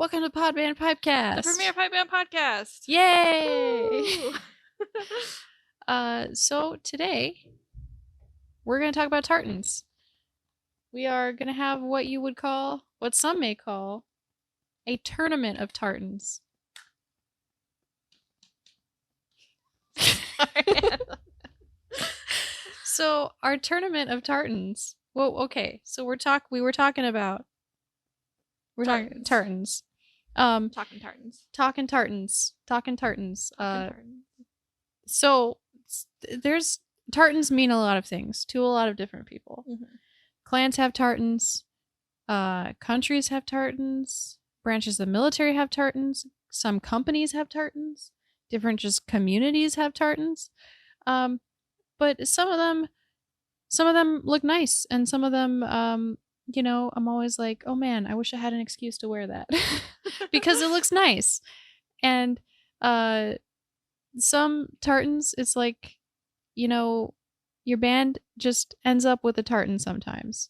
Welcome to Podband Pipecast. The premier Pipeband podcast. Yay! So today we're going to talk about tartans. We are going to have what you would call, what some may call, a tournament of tartans. So our tournament of tartans. Well, okay. So we were talking about Tartans. tartans. Talking tartans. So there's tartans mean a lot of things to a lot of different people. Mm-hmm. Clans have tartans. Countries have tartans. Branches of the military have tartans. Some companies have tartans. Different just communities have tartans. But some of them look nice, and some of them, I'm always like, oh man, I wish I had an excuse to wear that because it looks nice. And some tartans, it's like, your band just ends up with a tartan sometimes.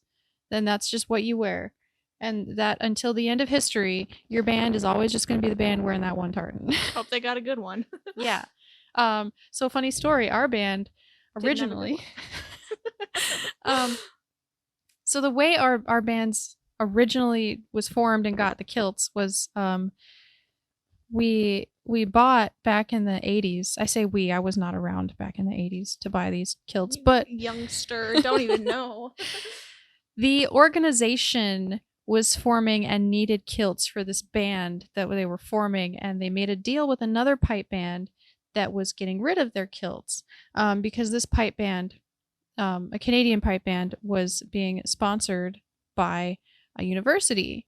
Then that's just what you wear. And that until the end of history, your band is always just going to be the band wearing that one tartan. Hope they got a good one. Yeah. So funny story, our band originally so the way our bands originally was formed and got the kilts was we bought back in the 80s. I say I was not around back in the 80s to buy these kilts, but youngster, don't even know. The organization was forming and needed kilts for this band that they were forming, and they made a deal with another pipe band that was getting rid of their kilts because this pipe band, a Canadian pipe band, was being sponsored by a university.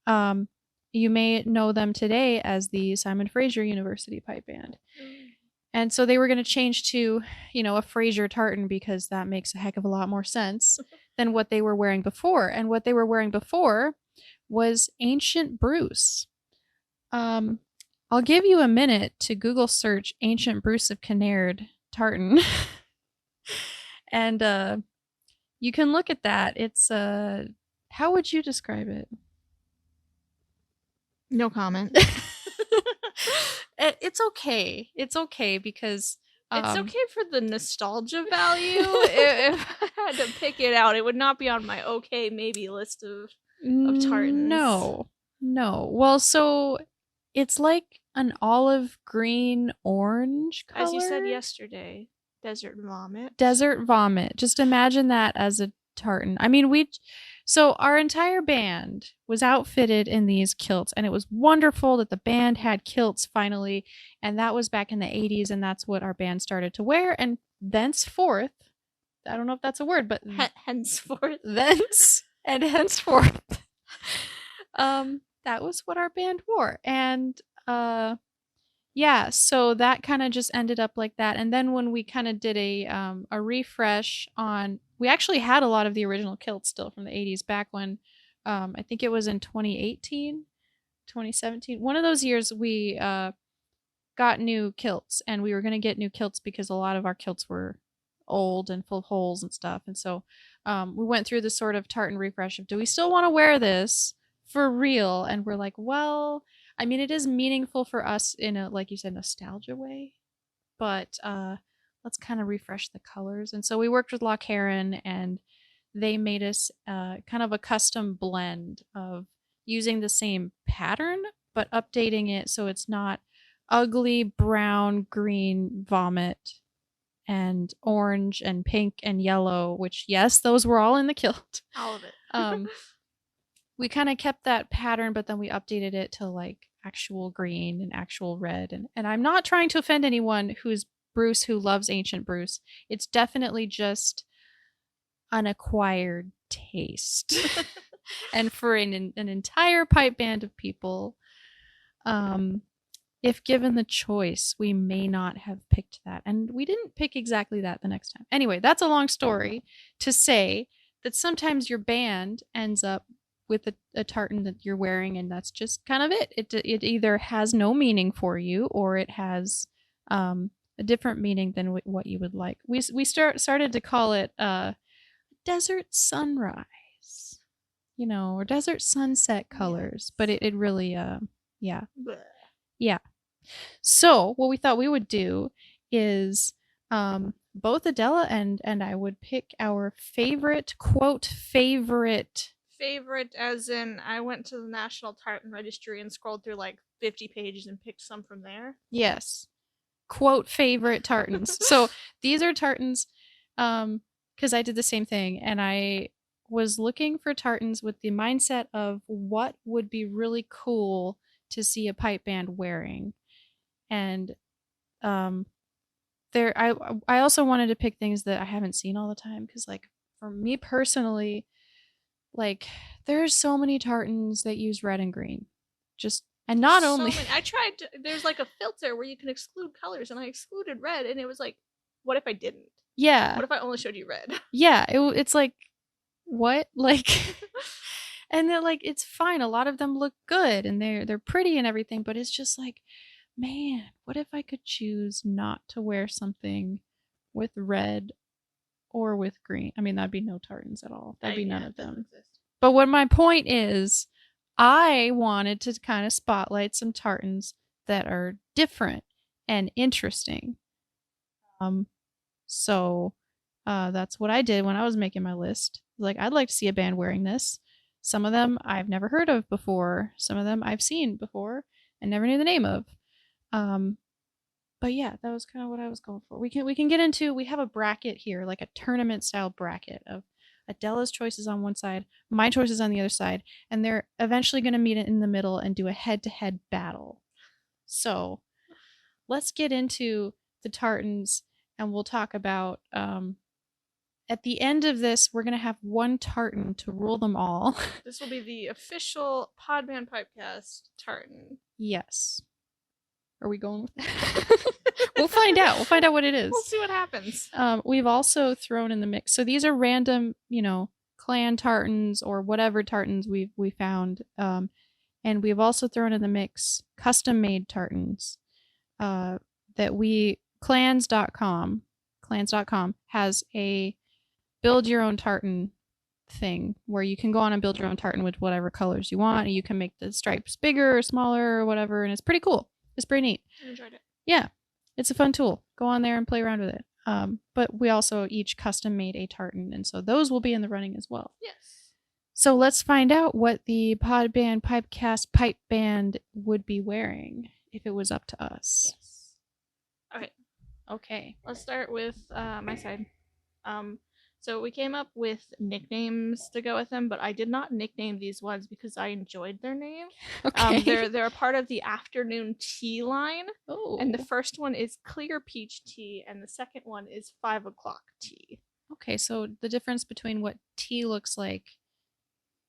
You may know them today as the Simon Fraser University Pipe Band. And so they were going to change to, a Fraser tartan because that makes a heck of a lot more sense than what they were wearing before. And what they were wearing before was Ancient Bruce. I'll give you a minute to Google search Ancient Bruce of Kinnaird tartan. And you can look at that. It's, how would you describe it? No comment. It's okay. It's okay because it's okay for the nostalgia value. If I had to pick it out, it would not be on my okay maybe list of tartans. No. Well, so it's like an olive green orange color. As you said yesterday, desert vomit. Desert vomit. Just imagine that as a tartan. I mean, so our entire band was outfitted in these kilts, and it was wonderful that the band had kilts finally, and that was back in the 80s, and that's what our band started to wear, and thenceforth, I don't know if that's a word, but henceforth, that was what our band wore. And yeah, so that kind of just ended up like that. And then when we kind of did a refresh on, we actually had a lot of the original kilts still from the 80s back when, I think it was in 2018, 2017. One of those years we got new kilts, and we were going to get new kilts because a lot of our kilts were old and full of holes and stuff. And so we went through this sort of tartan refresh of, do we still want to wear this for real? And we're like, well, I mean, it is meaningful for us in a, like you said, nostalgia way, but let's kind of refresh the colors. And so we worked with Loch Heron, and they made us kind of a custom blend of using the same pattern, but updating it so it's not ugly brown, green vomit and orange and pink and yellow, which, yes, those were all in the kilt. All of it. We kind of kept that pattern, but then we updated it to like actual green and actual red. And I'm not trying to offend anyone who's Bruce, who loves Ancient Bruce. It's definitely just an acquired taste. And for an entire pipe band of people, if given the choice, we may not have picked that. And we didn't pick exactly that the next time. Anyway, that's a long story to say that sometimes your band ends up with a tartan that you're wearing, and that's just kind of it. It either has no meaning for you, or it has a different meaning than what you would like. We started to call it desert sunrise. or desert sunset colors. But it really, yeah. Bleh. Yeah. So what we thought we would do is both Adela and I would pick our favorite, quote, favorite. Favorite as in I went to the National Tartan Registry and scrolled through like 50 pages and picked some from there. Yes. Quote, favorite tartans. So these are tartans because I did the same thing and I was looking for tartans with the mindset of what would be really cool to see a pipe band wearing. And um there I also wanted to pick things that I haven't seen all the time because like for me personally, like there's so many tartans that use red and green. Just and not so only many. I tried to, there's like a filter where you can exclude colors and I excluded red and it was like, what if I didn't? yeah. What if I only showed you red? Yeah, it's like what? Like and they're like it's fine. A lot of them look good and they're pretty and everything, but it's just like man, what if I could choose not to wear something with red or with green? I mean, that'd be no tartans at all. That'd be none of them. But what my point is, I wanted to kind of spotlight some tartans that are different and interesting. So that's what I did when I was making my list. Like, I'd like to see a band wearing this. Some of them I've never heard of before. Some of them I've seen before and never knew the name of. But yeah, that was kind of what I was going for. We can get into. We have a bracket here, like a tournament style bracket of Adela's choices on one side, my choices on the other side, and they're eventually going to meet in the middle and do a head-to-head battle. So let's get into the tartans, and we'll talk about. At the end of this, we're going to have one tartan to rule them all. This will be the official Podman Pipecast tartan. Yes. Are we going with that? We'll find out. We'll find out what it is. We'll see what happens. We've also thrown in the mix. So these are random, clan tartans or whatever tartans we found. And we've also thrown in the mix custom-made tartans that clans.com has a build your own tartan thing where you can go on and build your own tartan with whatever colors you want. And you can make the stripes bigger or smaller or whatever. And it's pretty cool. It's pretty neat. I enjoyed it. Yeah, it's a fun tool. Go on there and play around with it. But we also each custom made a tartan, and so those will be in the running as well. Yes. So let's find out what the Podman Pipecast pipe band would be wearing if it was up to us. Yes. Okay. Okay. Let's start with my side. So we came up with nicknames to go with them, but I did not nickname these ones because I enjoyed their name. Okay. They're a part of the afternoon tea line. Oh. And the first one is clear peach tea, and the second one is 5 o'clock tea. Okay, so the difference between what tea looks like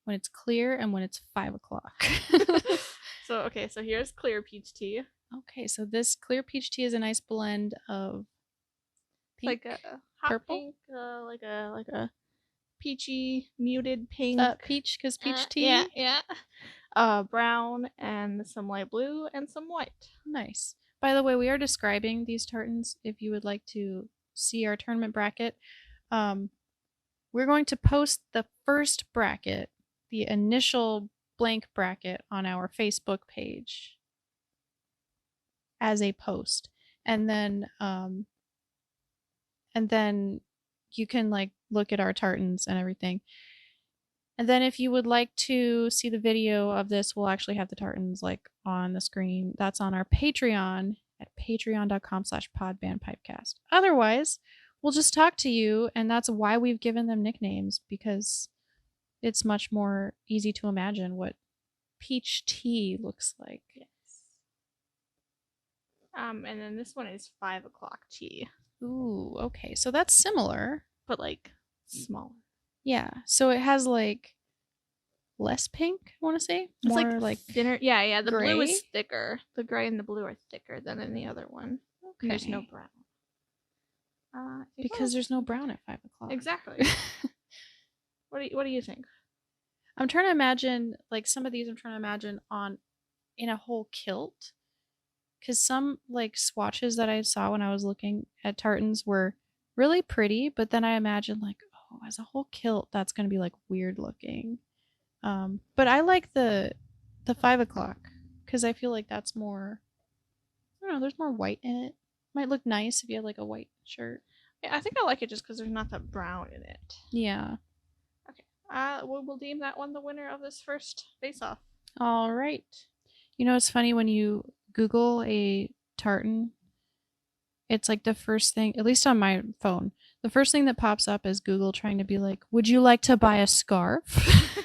when it's clear and when it's 5 o'clock. So here's clear peach tea. Okay, so this clear peach tea is a nice blend of pink, like a hot purple, pink, like a peachy muted pink. Peach because peach tea. Yeah. Brown and some light blue and some white. Nice. By the way, we are describing these tartans. If you would like to see our tournament bracket, we're going to post the first bracket, the initial blank bracket, on our Facebook page as a post, and then you can like look at our tartans and everything. And then if you would like to see the video of this, we'll actually have the tartans like on the screen. That's on our Patreon at patreon.com/podbandpipecast. Otherwise, we'll just talk to you, and that's why we've given them nicknames, because it's much more easy to imagine what peach tea looks like. Yes. And then this one is 5 o'clock tea. Ooh, okay. So that's similar, but like smaller. Yeah. So it has like less pink, I want to say. It's more like thinner. Yeah. The gray? blue is thicker. The gray and the blue are thicker than in the other one. Okay. And there's no brown. Because there's no brown at 5 o'clock. Exactly. What do you think? I'm trying to imagine, like, some of these I'm trying to imagine in a whole kilt. Because some, like, swatches that I saw when I was looking at tartans were really pretty, but then I imagined, like, oh, as a whole kilt, that's going to be, like, weird looking. But I like the 5 o'clock because I feel like that's more. I don't know. There's more white in it. Might look nice if you had like a white shirt. Yeah, I think I like it just because there's not that brown in it. Yeah. Okay. We'll deem that one the winner of this first face-off. All right. You know, it's funny when you Google a tartan, it's like the first thing, at least on my phone, the first thing that pops up is Google trying to be like, would you like to buy a scarf?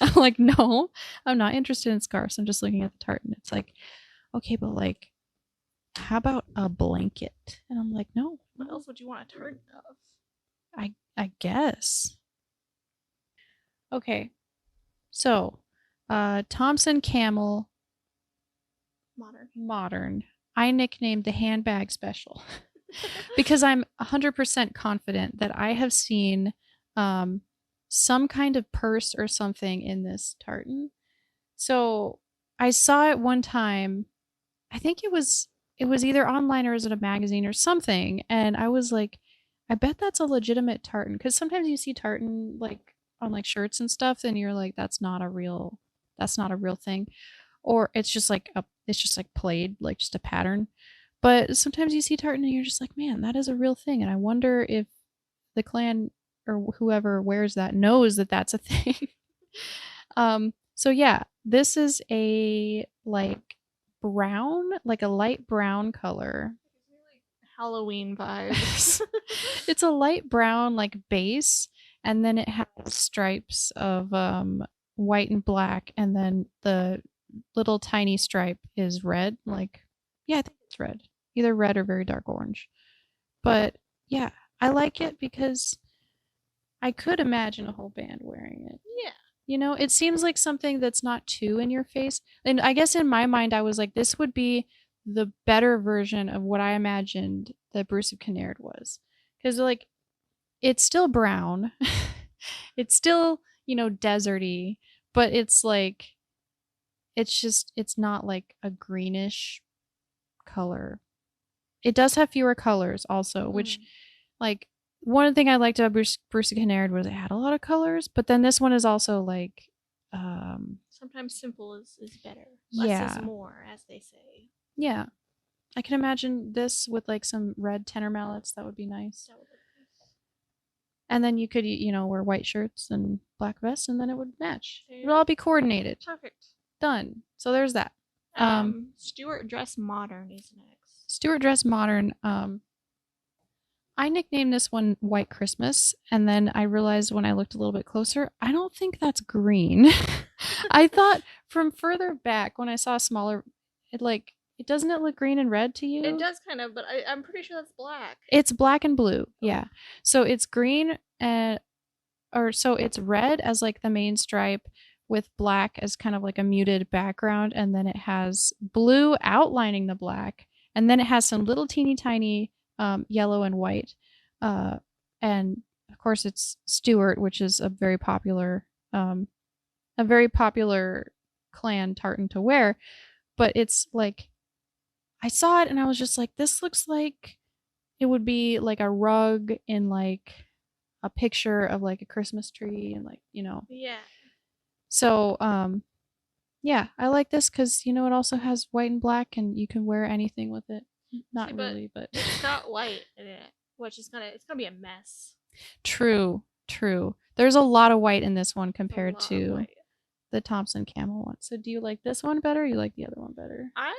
I'm like, no, I'm not interested in scarves. I'm just looking at the tartan. It's like, okay, but like, how about a blanket? And I'm like, no. What else would you want a tartan of? I guess. Okay. So, Thompson Camel Modern. I nicknamed the handbag special because I'm 100% confident that I have seen some kind of purse or something in this tartan. So I saw it one time. I think it was either online or was it a magazine or something, and I was like, I bet that's a legitimate tartan because sometimes you see tartan like on like shirts and stuff, and you're like, that's not a real thing, or it's just like played like just a pattern. But sometimes you see tartan and you're just like, man, that is a real thing, and I wonder if the clan or whoever wears that knows that that's a thing. So yeah, this is a like brown, like a light brown color. Halloween vibes. It's a light brown like base, and then it has stripes of white and black, and then the little tiny stripe is red. Like, yeah, I think it's red, either red or very dark orange. But yeah, I like it because I could imagine a whole band wearing it. Yeah. You know, it seems like something that's not too in your face. And I guess in my mind, I was like, this would be the better version of what I imagined that Bruce of Kinnaird was. Because, like, it's still brown. It's still, you know, deserty. But it's like, it's not like a greenish color. It does have fewer colors also, which, like, one thing I liked about Bruce of Kinnaird was it had a lot of colors, but then this one is also like sometimes simple is better. Yeah. Less is more, as they say. Yeah. I can imagine this with like some red tenor mallets. That would be nice. That would look nice. And then you could, you know, wear white shirts and black vests, and then it would match. It would go. all be coordinated. Perfect. Done. So there's that. Stuart Dress Modern is next. Stuart Dress Modern. I nicknamed this one White Christmas, and then I realized when I looked a little bit closer, I don't think that's green. I thought from further back when I saw a smaller, it doesn't it look green and red to you? It does kind of, but I'm pretty sure that's black. It's black and blue, yeah. So it's green so it's red as like the main stripe with black as kind of like a muted background, and then it has blue outlining the black, and then it has some little teeny tiny yellow and white, and of course it's Stuart, which is a very popular clan tartan to wear. But it's like, I saw it and I was just like, this looks like it would be like a rug in like a picture of like a Christmas tree, and like, you know. Yeah. So yeah, I like this because, you know, it also has white and black, and you can wear anything with it. Not really, but it's got white in it, which is it's gonna be a mess. True. There's a lot of white in this one compared to the Thompson Camel one. So do you like this one better, or you like the other one better? I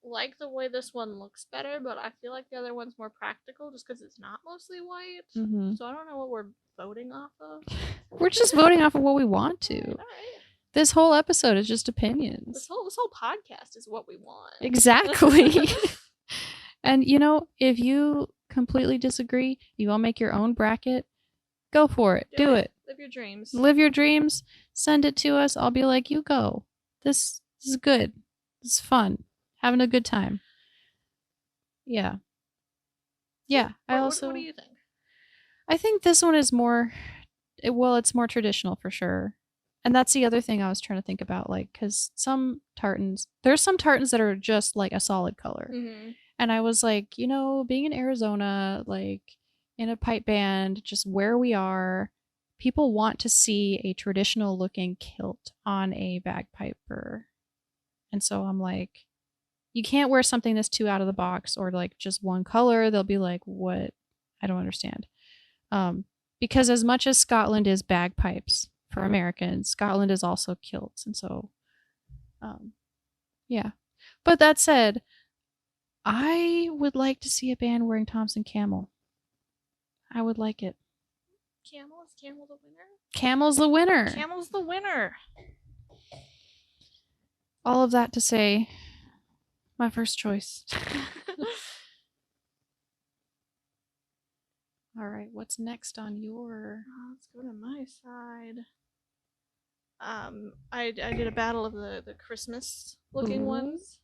like the way this one looks better, but I feel like the other one's more practical just because it's not mostly white. Mm-hmm. So I don't know what we're voting off of. We're just voting off of what we want to. All right. This whole episode is just opinions. This whole podcast is what we want. Exactly. And, you know, if you completely disagree, you all make your own bracket, go for it. Do it. Live your dreams. Live your dreams. Send it to us. I'll be like, you go. This is good. This is fun. Having a good time. Yeah. Yeah. What do you think? I think this one is more, it's more traditional for sure. And that's the other thing I was trying to think about, like, because there's some tartans that are just like a solid color. Mm-hmm. And I was like, you know, being in Arizona, like in a pipe band, just where we are, people want to see a traditional looking kilt on a bagpiper. And so I'm like, you can't wear something that's too out of the box or like just one color. They'll be like, what? I don't understand. Because as much as Scotland is bagpipes for Americans, Scotland is also kilts. And so, yeah. But that said, I would like to see a band wearing Thompson Camel. I would like it. Is Camel the winner? Camel's the winner. Camel's the winner. All of that to say, my first choice. All right, what's next on your? Let's go to my side. I did a battle of the Christmas looking ones.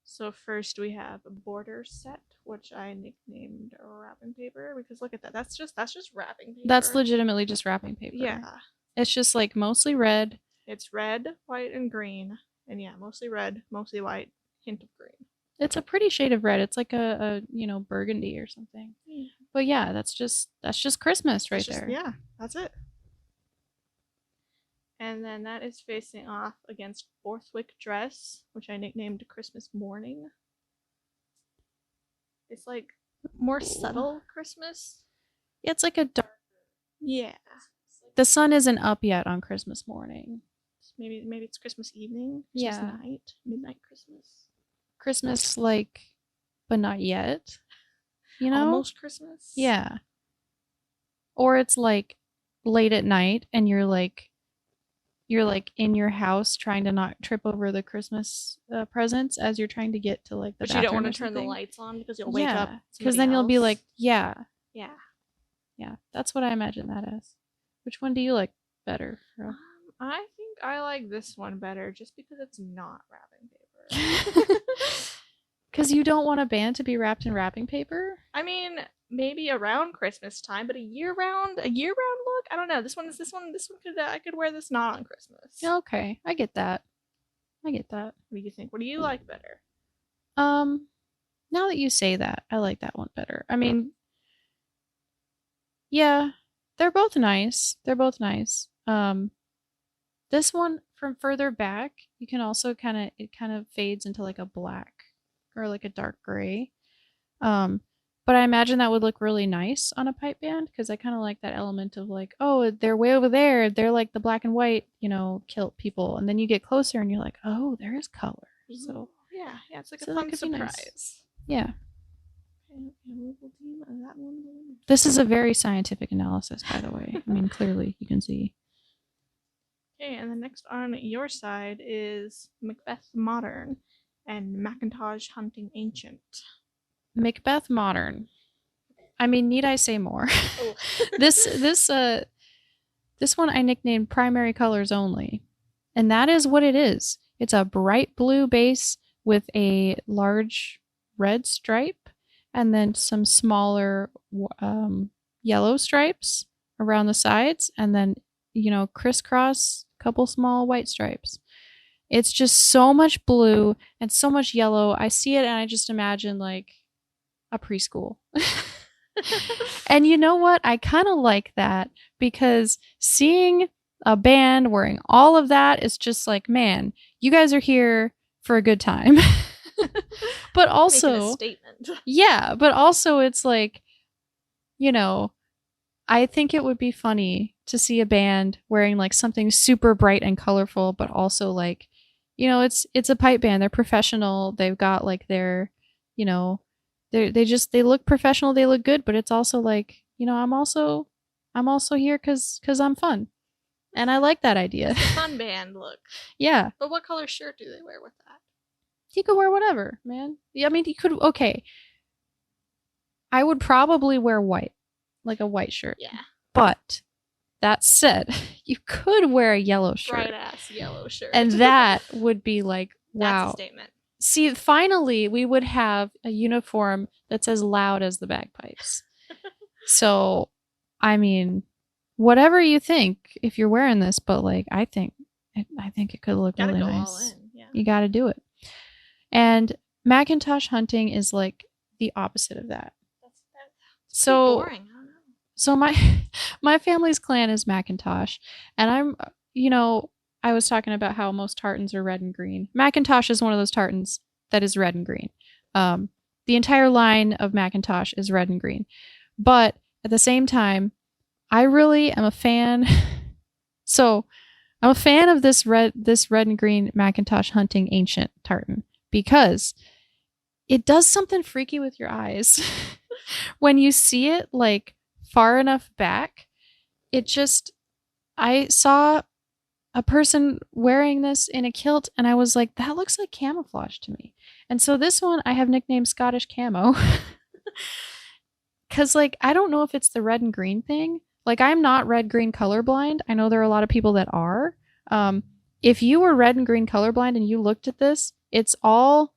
So first we have a border set, which I nicknamed wrapping paper because look at that. That's just wrapping paper. That's legitimately just wrapping paper. Yeah. It's just like mostly red. It's red, white, and green. And yeah, mostly red, mostly white, hint of green. It's a pretty shade of red. It's like a burgundy or something. Yeah. But yeah, that's just Christmas right there. Yeah, that's it. And then that is facing off against Borthwick Dress, which I nicknamed Christmas Morning. It's like more subtle Christmas. It's like a dark. Yeah. The sun isn't up yet on Christmas morning. Maybe it's Christmas evening. Christmas night. Midnight Christmas. Christmas, like, but not yet. You know? Almost Christmas. Yeah. Or it's like late at night and you're like in your house trying to not trip over the Christmas presents as you're trying to get to like the bathroom. But you don't want to turn the lights on because you'll wake up. Because then you'll be like, yeah. Yeah. That's what I imagine that as. Which one do you like better? I think I like this one better just because it's not wrapping paper. Because you don't want a band to be wrapped in wrapping paper? I mean, maybe around Christmas time, but a year round look. I don't know. This one could I could wear this not on Christmas. Okay, I get that. What do you think? What do you like better? Now that you say that, I like that one better. I mean, yeah, they're both nice. This one from further back, you can also kind of fades into like a black or like a dark gray. But I imagine that would look really nice on a pipe band because I kind of like that element of like, oh, they're way over there. They're like the black and white, kilt people. And then you get closer and you're like, oh, there is color. So yeah, it's like a fun surprise. Nice. Yeah. This is a very scientific analysis, by the way. I mean, clearly you can see. Okay, and the next on your side is Macbeth Modern and Macintosh Hunting Ancient. Macbeth Modern. I mean, need I say more? Oh. This one I nicknamed Primary Colors Only. And that is what it is. It's a bright blue base with a large red stripe and then some smaller yellow stripes around the sides and then, crisscross couple small white stripes. It's just so much blue and so much yellow. I see it and I just imagine like a preschool. And you know what? I kind of like that because seeing a band wearing all of that is just like, man, you guys are here for a good time. But also making a statement. Yeah, but also it's like, I think it would be funny to see a band wearing like something super bright and colorful, but also like, it's a pipe band. They're professional. They've got like their, they look professional. They look good, but it's also like, I'm also here because I'm fun. And I like that idea. It's a fun band look. Yeah. But what color shirt do they wear with that? You could wear whatever, man. I mean, you could, okay. I would probably wear white, like a white shirt. Yeah. But that said, you could wear a yellow shirt. Bright ass yellow shirt. And that would be like, wow. That's a statement. See, finally, we would have a uniform that's as loud as the bagpipes. So, I mean, whatever you think, if you're wearing this, but like, I think it could look really nice. All in. Yeah. You got to do it. And Macintosh Hunting is like the opposite of that. That's so boring. I don't know. So my my family's clan is Macintosh, and I was talking about how most tartans are red and green. Macintosh is one of those tartans that is red and green. Um, the entire line of Macintosh is red and green, but at the same time, I really am a fan. So I'm a fan of this red and green Macintosh hunting ancient tartan because it does something freaky with your eyes. When you see it like far enough back, it just I saw a person wearing this in a kilt and I was like, that looks like camouflage to me. And so this one I have nicknamed Scottish Camo. Cause like I don't know if it's the red and green thing. Like I'm not red green colorblind. I know there are a lot of people that are. Um, if you were red and green colorblind and you looked at this, it's all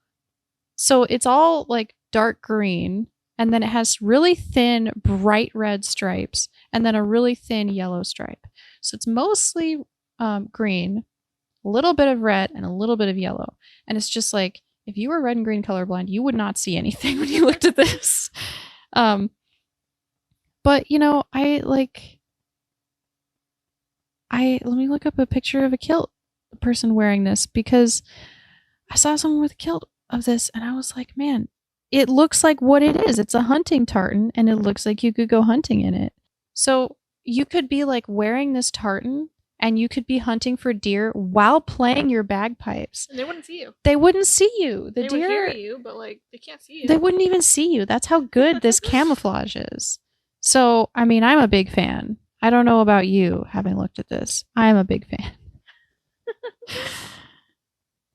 like dark green, and then it has really thin, bright red stripes, and then a really thin yellow stripe. So it's mostly green, a little bit of red, and a little bit of yellow. And it's just like if you were red and green colorblind, you would not see anything when you looked at this. Um, but I let me look up a picture of a kilt person wearing this because I saw someone with a kilt of this and I was like, man, it looks like what it is. It's a hunting tartan and it looks like you could go hunting in it. So you could be like wearing this tartan and you could be hunting for deer while playing your bagpipes. And they wouldn't see you. They wouldn't see you. They deer would hear you, but like they can't see you. They wouldn't even see you. That's how good this camouflage is. So, I mean, I'm a big fan. I don't know about you having looked at this. I'm a big fan.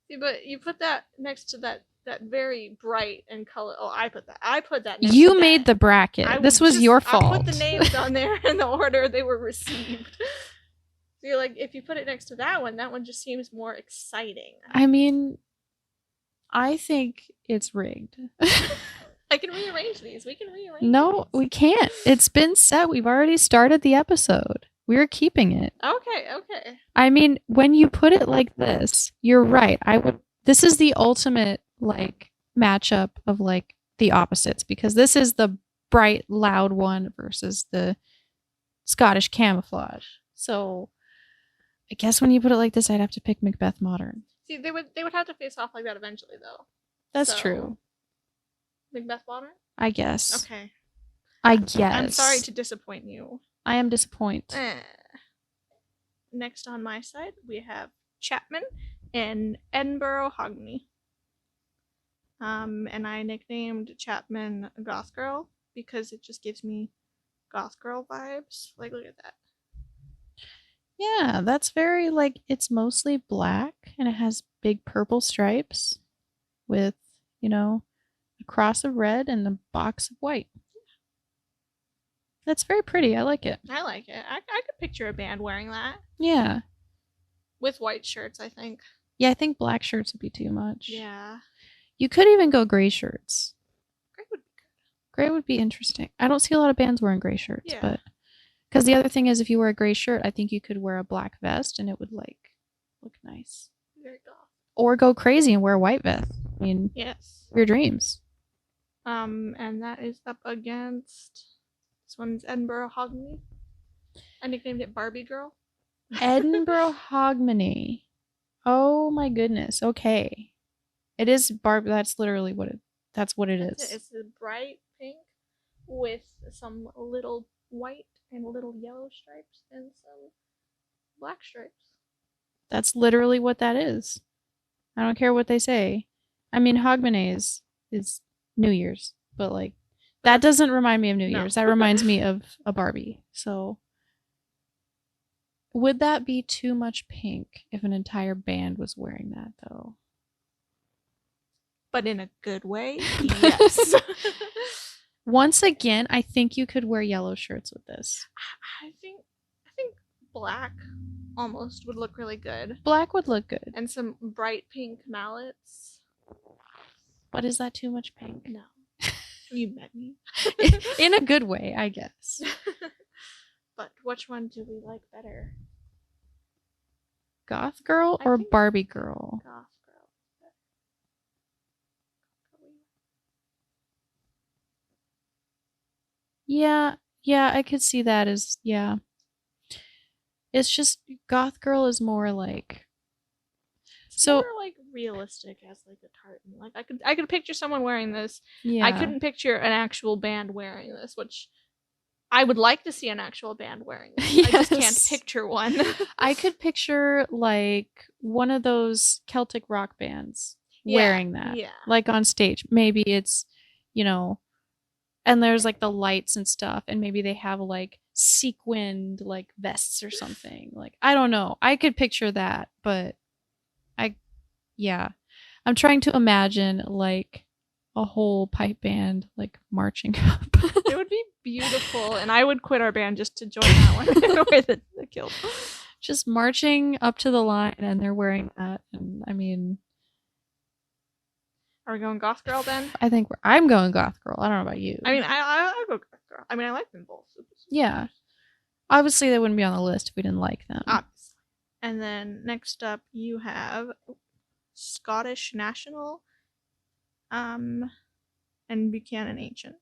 See, but you put that next to that very bright and color. Oh, I put that. You made the bracket. This was your fault. I put the names on there in the order they were received. So you're like, if you put it next to that one just seems more exciting. I mean, I think it's rigged. I can rearrange these. We can rearrange. No, we can't. It's been set. We've already started the episode. We're keeping it. Okay. I mean, when you put it like this, you're right. This is the ultimate like matchup of like the opposites because this is the bright, loud one versus the Scottish camouflage. So I guess when you put it like this, I'd have to pick Macbeth Modern. See, they would have to face off like that eventually, though. That's true. Macbeth Modern? I guess. Okay. I guess. I'm sorry to disappoint you. I am disappointed. Next on my side, we have Chapman and Edinburgh Hogmanay. And I nicknamed Chapman Goth Girl because it just gives me Goth Girl vibes. Like, look at that. Yeah, that's very like it's mostly black and it has big purple stripes with, a cross of red and a box of white. That's very pretty. I like it. I like it. I could picture a band wearing that. Yeah. With white shirts, I think. Yeah, I think black shirts would be too much. Yeah. You could even go gray shirts. Gray would be good. Gray would be interesting. I don't see a lot of bands wearing gray shirts, yeah. But because the other thing is if you wear a gray shirt, I think you could wear a black vest and it would like look nice. Very goth. Or go crazy and wear a white vest. I mean, yes. Your dreams. And that is up against this one's Edinburgh Hogmanay. I nicknamed it Barbie Girl. Edinburgh Hogmanay. Oh my goodness. Okay. It is Barbie. That's literally what it is. It's a bright pink with some little white and little yellow stripes and some black stripes. That's literally what that is. I don't care what they say. I mean, Hogmanay is New Year's, but like that doesn't remind me of New Year's. That reminds me of a Barbie. So would that be too much pink if an entire band was wearing that though? But in a good way, yes. Once again, I think you could wear yellow shirts with this. I think black almost would look really good. Black would look good. And some bright pink mallets. But is that too much pink? No. You met me. In a good way, I guess. But which one do we like better? Goth girl or Barbie girl? Goth girl. Yeah, Yeah, I could see that as yeah. It's just goth girl is more like It's more so like realistic as like a tartan. Like I could picture someone wearing this. I yeah. couldn't picture an actual band wearing this, which I would like to see an actual band wearing this. I just can't Yes. picture one. I could picture like one of those Celtic rock bands Yeah, wearing that, yeah. like on stage. Maybe it's, you know, and there's like the lights and stuff, and maybe they have like sequined like vests or something. Like, I don't know. I could picture that, but I, yeah. I'm trying to imagine like a whole pipe band like marching up. It would be beautiful, and I would quit our band just to join that one and wear the kilt. Just marching up to the line and they're wearing that. And I mean, Are we going goth girl then? I think I'm going goth girl. I don't know about you. I mean, I go goth girl. I mean, I like them both. Yeah. Obviously, they wouldn't be on the list if we didn't like them. Obviously. And then next up, you have Scottish National, um, and Buchanan Ancient.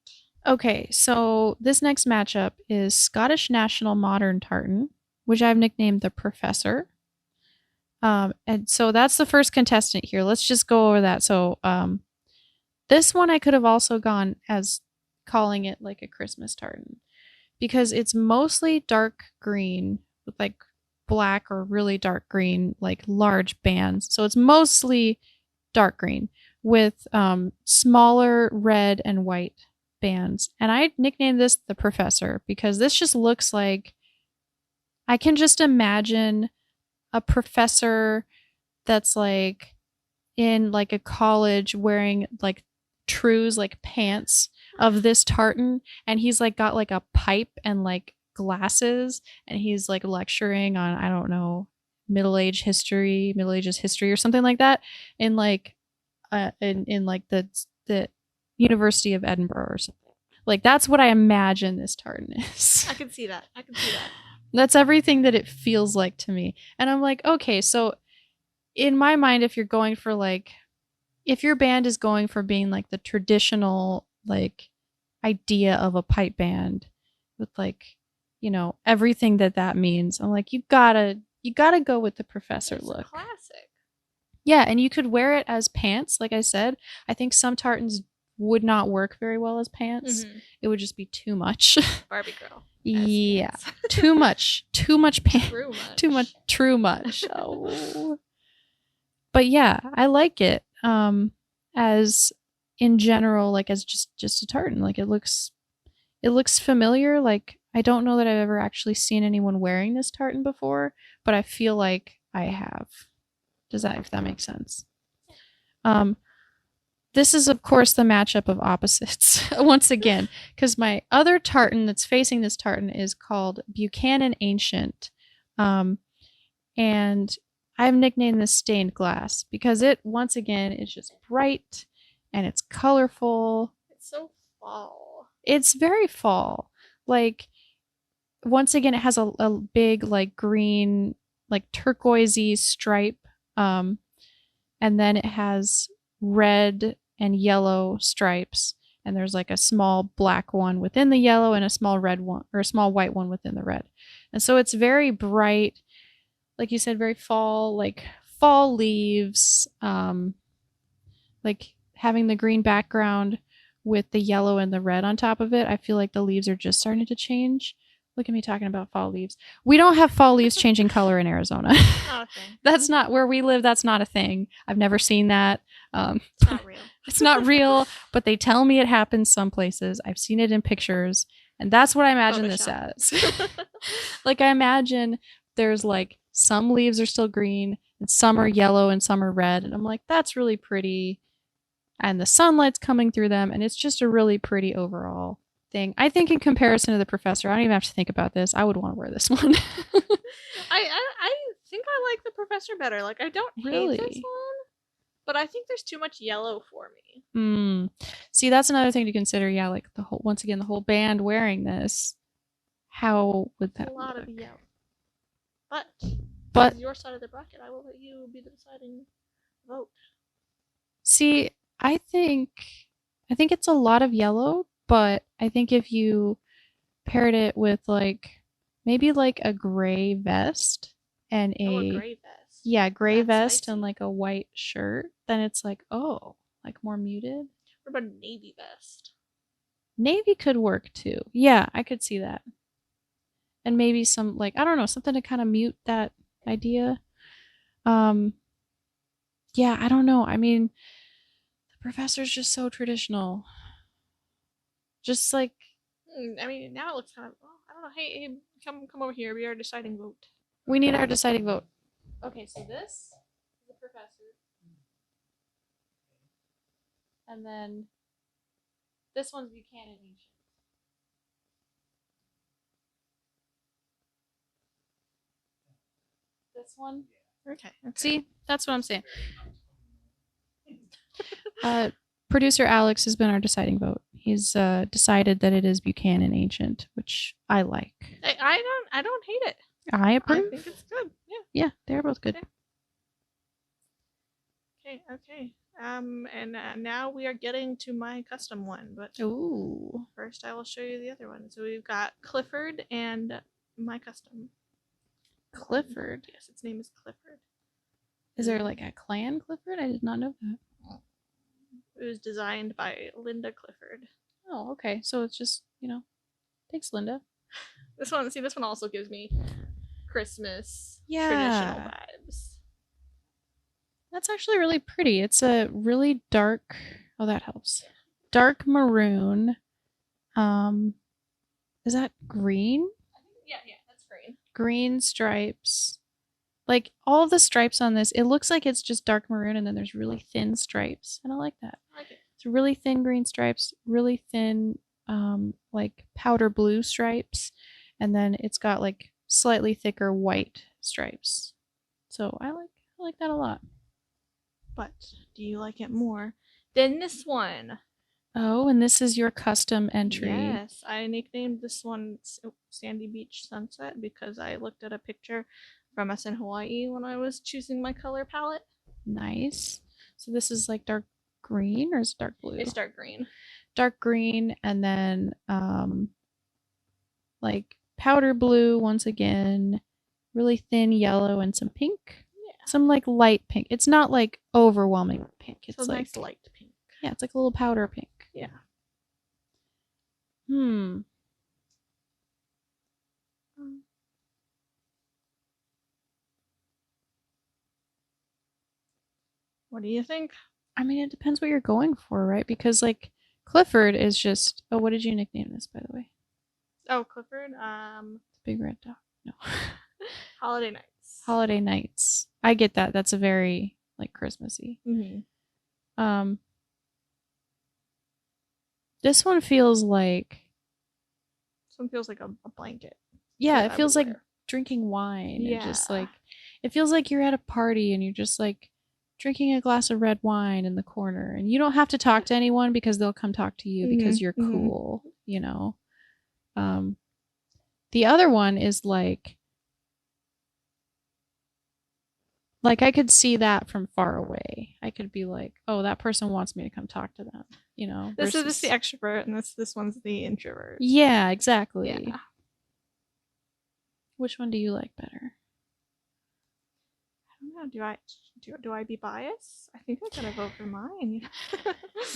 Okay, so this next matchup is Scottish National Modern Tartan, which I've nicknamed the Professor. And so that's the first contestant here. Let's just go over that. So, this one I could have also gone as calling it like a Christmas tartan because it's mostly dark green with like black or really dark green, like large bands. So it's mostly dark green with smaller red and white bands. And I nicknamed this the Professor because this just looks like I can just imagine a professor that's like in like a college wearing like trews like pants of this tartan and he's like got like a pipe and like glasses and he's like lecturing on I don't know middle ages history or something like that in like in like the University of Edinburgh or something. Like that's what I imagine this tartan is. I can see that. I can see that. That's everything that it feels like to me. And I'm like, okay, so in my mind, if you're going for like, if your band is going for being like the traditional like idea of a pipe band with like, you know, everything that that means, I'm like, you gotta go with the professor It's look. classic. Yeah, and you could wear it as pants, like I said. I think some tartans would not work very well as pants. Mm-hmm. It would just be too much. Barbie girl. Yeah, too much, too much pants, True much. too much, true much. Oh, but yeah, I like it. As in general, like as just a tartan. Like it looks familiar. Like I don't know that I've ever actually seen anyone wearing this tartan before, but I feel like I have. Does that if that makes sense? Um, this is of course the matchup of opposites once again because my other tartan that's facing this tartan is called Buchanan Ancient, and I've nicknamed this stained glass because it once again is just bright and it's colorful. It's so fall. It's very fall. Like once again, it has a big like green, like turquoisey stripe, um, and then it has red and yellow stripes. And there's like a small black one within the yellow and a small red one or a small white one within the red. And so it's very bright, like you said, very fall, like fall leaves, like having the green background with the yellow and the red on top of it. I feel like the leaves are just starting to change. Look at me talking about fall leaves. We don't have fall leaves changing color in Arizona. Not a thing. That's not where we live. That's not a thing. I've never seen that. It's not real. It's not real, but they tell me it happens some places. I've seen it in pictures, and that's what I imagine this as. Like I imagine there's like some leaves are still green and some are yellow and some are red, and I'm like, that's really pretty. And the sunlight's coming through them, and it's just a really pretty overall thing. I think in comparison to the professor, I don't even have to think about this. I would want to wear this one. I think I like the professor better. Like I don't hate this one, but I think there's too much yellow for me. See, that's another thing to consider. Yeah, like the whole once again the whole band wearing this. How would that? A lot look? of yellow. But But your side of the bracket, I will let you be the deciding vote. see, I think it's a lot of yellow, but I think if you paired it with like maybe like a gray vest and Oh, a a gray vest. yeah, gray That's vest spicy. and like a white shirt, then it's like, oh, like more muted. What about a navy vest? Navy could work too. Yeah, I could see that. And maybe some like I don't know, something to kind of mute that idea. Um yeah, I don't know. I mean, the professor's just so traditional. Just like I mean, now it looks kind of. Oh, I don't know. Hey, come over here. We are deciding vote. we need our deciding vote. Okay, so this is the professor. And then this one's Buchanan Ancient. This one. Okay. See, that's what I'm saying. Producer Alex has been our deciding vote. He's decided that it is Buchanan Ancient, which I like. I don't hate it. I approve. I think it's good. Yeah. Yeah, they're both good. Okay. And now we are getting to my custom one, but Ooh. first I will show you the other one. So we've got Clifford and my custom. Clifford. Yes, its name is Clifford. Is there like a clan Clifford? I did not know that. It was designed by Linda Clifford. Oh, okay. So it's just, thanks, Linda. This one also gives me Christmas Yeah. traditional vibes. That's actually really pretty. It's a really dark, oh, that helps. Dark maroon. Is that green? Yeah, that's green. Green stripes. Like all of the stripes on this, it looks like it's just dark maroon and then there's really thin stripes. And I like that. I like it. It's really thin green stripes, really thin like powder blue stripes, and then it's got like slightly thicker white stripes. So I like that a lot. But do you like it more than this one? Oh, and this is your custom entry. Yes, I nicknamed this one Sandy Beach Sunset because I looked at a picture from us in Hawaii when I was choosing my color palette. Nice. So this is like dark green or is it dark blue? It's dark green. Dark green and then like powder blue once again, really thin yellow and some pink. Yeah. Some like light pink. It's not like overwhelming pink. It's like nice light pink. Yeah, it's like a little powder pink. Yeah. What do you think? I mean, it depends what you're going for, right? Because like Clifford is just. Oh, what did you nickname this, by the way? Oh, Clifford. Big red dog. No. Holiday Nights. Holiday Nights. I get that. That's a very like Christmassy. Mm-hmm. This one feels like. This one feels like a blanket. Yeah, it feels like drinking wine. Yeah. And just like it feels like you're at a party and you're just like drinking a glass of red wine in the corner, and you don't have to talk to anyone because they'll come talk to you because you're cool. The other one is like I could see that from far away. I could be like, oh, that person wants me to come talk to them. This is the extrovert, and this one's the introvert. Yeah, exactly. Yeah. Which one do you like better? I don't know. Do I be biased? I think I gotta vote for mine. You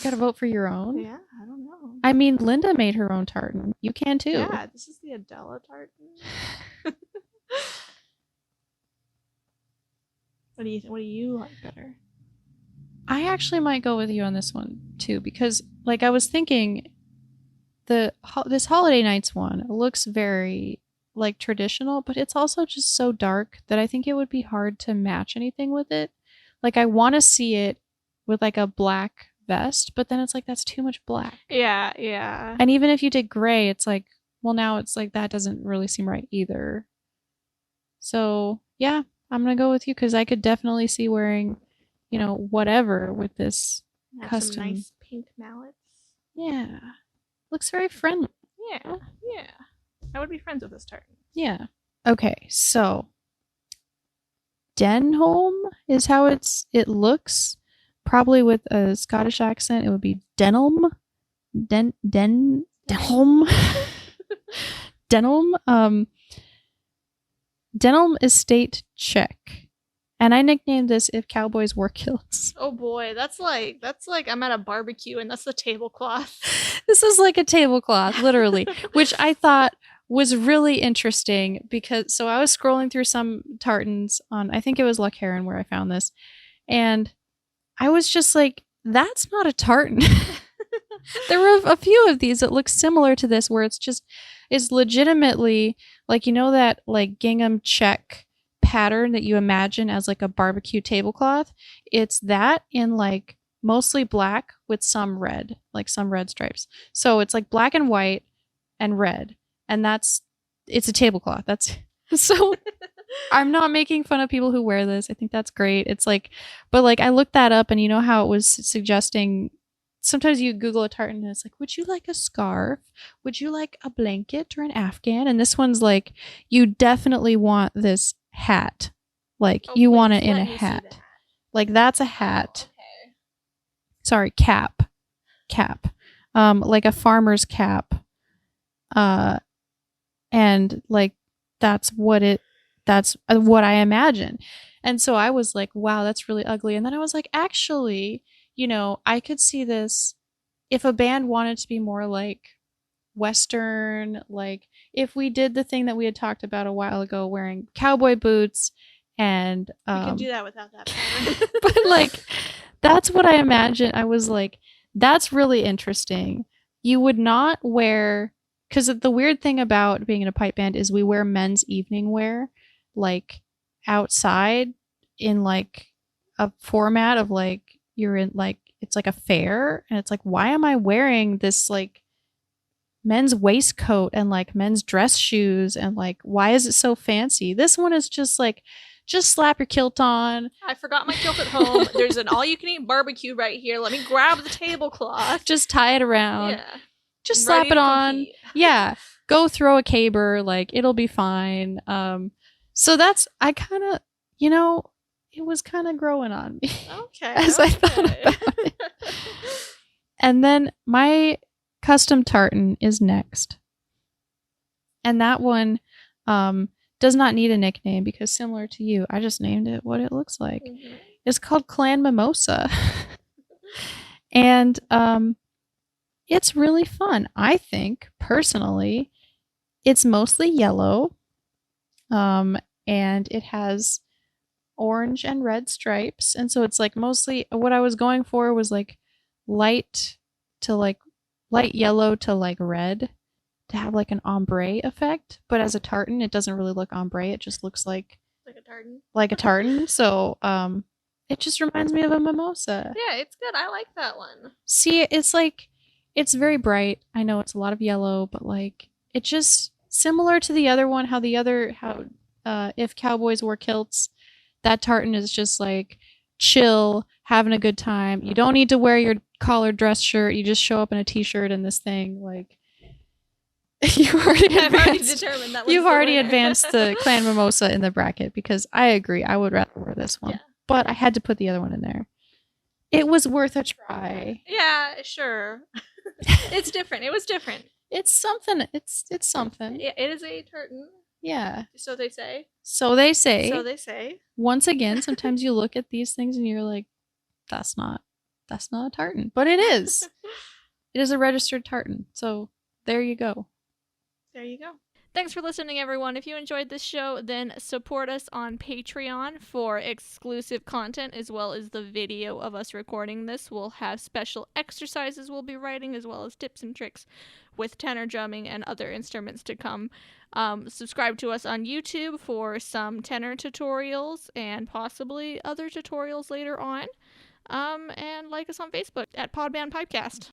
gotta vote for your own? Yeah, I don't know. I mean, Linda made her own tartan. You can too. Yeah, this is the Adela tartan. What do you like better? I actually might go with you on this one too, because like I was thinking, this Holiday Nights one looks very like traditional, but it's also just so dark that I think it would be hard to match anything with it. Like I want to see it with like a black vest, but then it's like that's too much black. Yeah. And even if you did gray, it's like, well, now it's like that doesn't really seem right either. So yeah, I'm gonna go with you because I could definitely see wearing, whatever with this custom. Some nice pink mallets. Yeah, looks very friendly. Yeah. I would be friends with this tartan. Yeah. Okay, so Denholm is how it looks. Probably with a Scottish accent, it would be Denholm. Denholm. Denim Estate Check. And I nicknamed this If Cowboys Wore Kilts. Oh boy, that's like I'm at a barbecue and that's the tablecloth. This is like a tablecloth, literally, which I thought was really interesting because so I was scrolling through some tartans on, I think it was Luck Heron where I found this, and I was just like, that's not a tartan. There were a few of these that look similar to this where it's legitimately like, you know, that like gingham check pattern that you imagine as like a barbecue tablecloth. It's that in like mostly black with some red, like some red stripes. So it's like black and white and red. And it's a tablecloth. That's so I'm not making fun of people who wear this. I think that's great. It's like, but like I looked that up and you know how it was suggesting sometimes you Google a tartan and it's like, would you like a scarf? Would you like a blanket or an afghan? And this one's like, you definitely want this hat. Like you want it in a hat. Like that's a hat. Oh, okay. Sorry, cap. Like a farmer's cap. And like that's what I imagine. And so I was like, wow, that's really ugly. And then I was like, actually, you know, I could see this if a band wanted to be more like Western, like if we did the thing that we had talked about a while ago, wearing cowboy boots and we can do that without that pattern. but like that's what I imagined. I was like, that's really interesting. You would not wear, because the weird thing about being in a pipe band is we wear men's evening wear like outside in like a format of like you're in like it's like a fair, and it's like, why am I wearing this like men's waistcoat and like men's dress shoes, and like why is it so fancy? This one is just like, just slap your kilt on. I forgot my kilt at home. There's an all-you-can-eat barbecue right here. Let me grab the tablecloth. Just tie it around. Yeah. Just slap it on. Yeah. Go throw a caber. Like, it'll be fine. So that's, I kind of, you know, it was kind of growing on me. Okay. As I thought about it. And then my custom tartan is next. And that one does not need a nickname because similar to you, I just named it what it looks like. Mm-hmm. It's called Clan Mimosa. And it's really fun. I think, personally, it's mostly yellow. And it has orange and red stripes. And so it's like mostly what I was going for was like light yellow to like red to have like an ombre effect. But as a tartan, it doesn't really look ombre. It just looks like a tartan. Like a tartan. So it just reminds me of a mimosa. Yeah, it's good. I like that one. See, it's like, it's very bright. I know it's a lot of yellow, but like it just similar to the other one, how If Cowboys Wore Kilts, that tartan is just like chill, having a good time. You don't need to wear your collared dress shirt. You just show up in a t-shirt and this thing. Like you've already determined that. You've already advanced the Clan Mimosa in the bracket because I agree. I would rather wear this one, but I had to put the other one in there. It was worth a try. Yeah, sure. It's different. It was different. It's something. It's something. Yeah, it is a tartan. Yeah. So they say. So they say. So they say. Once again, sometimes you look at these things and you're like, that's not a tartan. But it is. It is a registered tartan. So there you go. There you go. Thanks for listening, everyone. If you enjoyed this show, then support us on Patreon for exclusive content as well as the video of us recording this. We'll have special exercises we'll be writing as well as tips and tricks with tenor drumming and other instruments to come. Subscribe to us on YouTube for some tenor tutorials and possibly other tutorials later on. And like us on Facebook at Podband Pipecast.